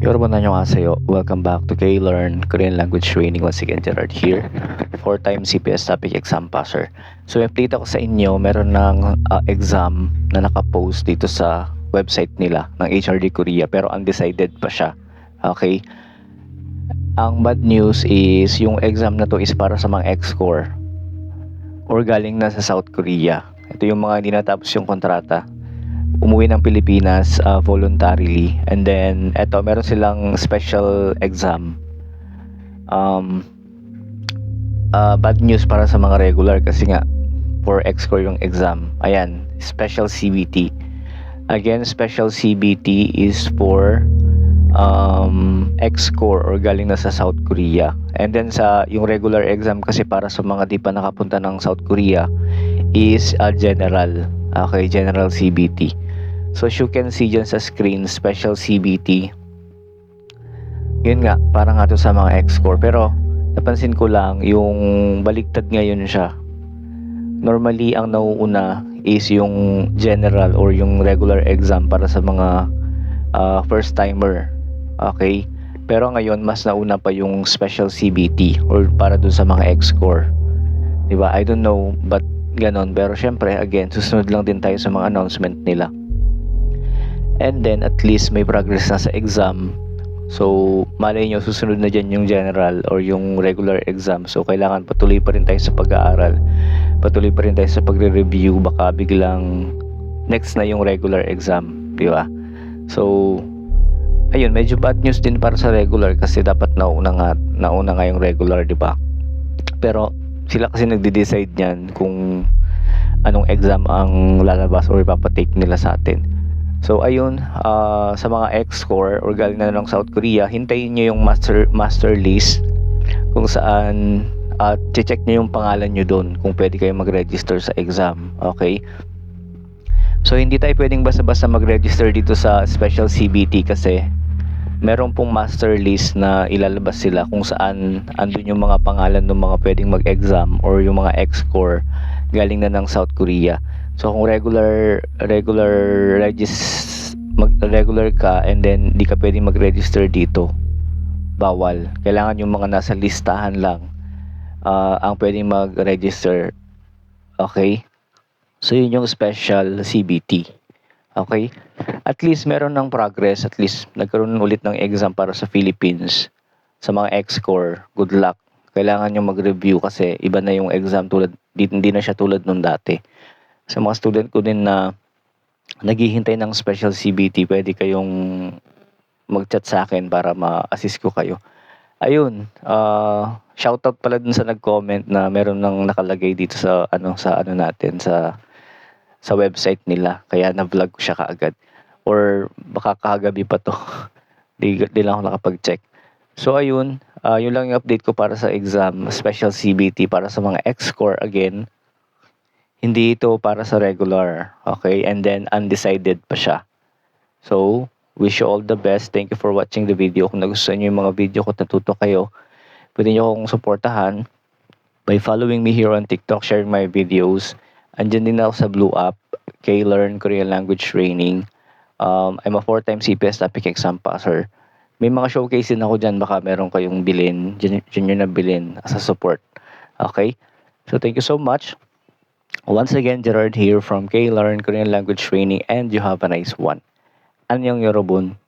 여러분 안녕하세요. Welcome back to K-Learn Korean Language Training. Once again, Gerard here. 4-time CPS Topic Exam Passer. So, i-update ako sa inyo. Meron ng exam na nakapost dito sa website nila ng HRD Korea pero undecided pa siya. Okay? Ang bad news is yung exam na to is para sa mga ex-core or galing na sa South Korea. Ito yung mga hindi natapos yung kontrata, umuwi ng Pilipinas voluntarily, and then eto meron silang special exam. Bad news para sa mga regular kasi nga for ex-core yung exam. Ayan, special CBT. Again, special CBT is for ex-core or galing na sa South Korea. And then sa yung regular exam kasi para sa mga di pa nakapunta ng South Korea is general. Okay, general CBT. So as you can see dyan sa screen, special CBT. Yun nga, parang nga to sa mga ex-core. Pero napansin ko lang, yung baligtad ngayon siya. Normally, ang nauuna is yung general or yung regular exam para sa mga first-timer. Okay? Pero ngayon, mas nauna pa yung special CBT or para dun sa mga ex-core. Diba? I don't know, but ganon. Pero syempre, again, susunod lang din tayo sa mga announcement nila. And then at least may progress na sa exam. So malay nyo susunod na dyan yung general or yung regular exam. So kailangan patuloy pa rin tayo sa pag-aaral, patuloy pa rin tayo sa pagre-review. Baka biglang next na yung regular exam, di ba? So ayun, medyo bad news din para sa regular kasi dapat nauna nga yung regular, di ba? Pero sila kasi nagde-decide niyan kung anong exam ang lalabas or ipapatake nila sa atin. So ayun, sa mga ex-core or galing na ng South Korea, hintayin nyo yung master list kung saan check nyo yung pangalan nyo doon kung pwede kayo mag-register sa exam. Okay? So hindi tayo pwedeng basta-basta mag-register dito sa special CBT kasi meron pong master list na ilalabas sila kung saan andun yung mga pangalan ng mga pwedeng mag-exam or yung mga ex-core galing na ng South Korea. So kung regular ka and then di ka pwedeng mag-register dito, bawal. Kailangan yung mga nasa listahan lang ang pwedeng mag-register. Okay? So yun yung special CBT. Okay? At least meron ng progress, at least nagkaroon ulit ng exam para sa Philippines. Sa mga ex-core, good luck. Kailangan yung mag-review kasi iba na yung exam, hindi na siya tulad nung dati. Sa mga student ko din na naghihintay ng special CBT, pwede kayong mag-chat sa akin para ma-assist ko kayo. Ayun, shoutout pala dun sa nag-comment na meron nang nakalagay dito sa natin sa website nila, kaya na-vlog ko siya kaagad or baka kagabi pa to. di lang ako nakapag-check. So ayun, yun lang yung update ko para sa exam, special CBT para sa mga ex-core. Again, hindi ito para sa regular, okay? And then undecided pa siya. So wish you all the best. Thank you for watching the video. Kung nagustuhan niyo yung mga video ko, natuto kayo, pwede niyo akong suportahan by following me here on TikTok, sharing my videos. Andyan din ako sa Blue App, K-Learn Korean Language Training. I'm a 4-time CPS Topic Exam Passer. May mga showcase din ako dyan, baka meron kayong bilhin, dyan nyo na bilhin as a support. Okay? So thank you so much. Once again, Gerard here from K-Learn Korean Language Training, and you have a nice one. Annyeong 여러분.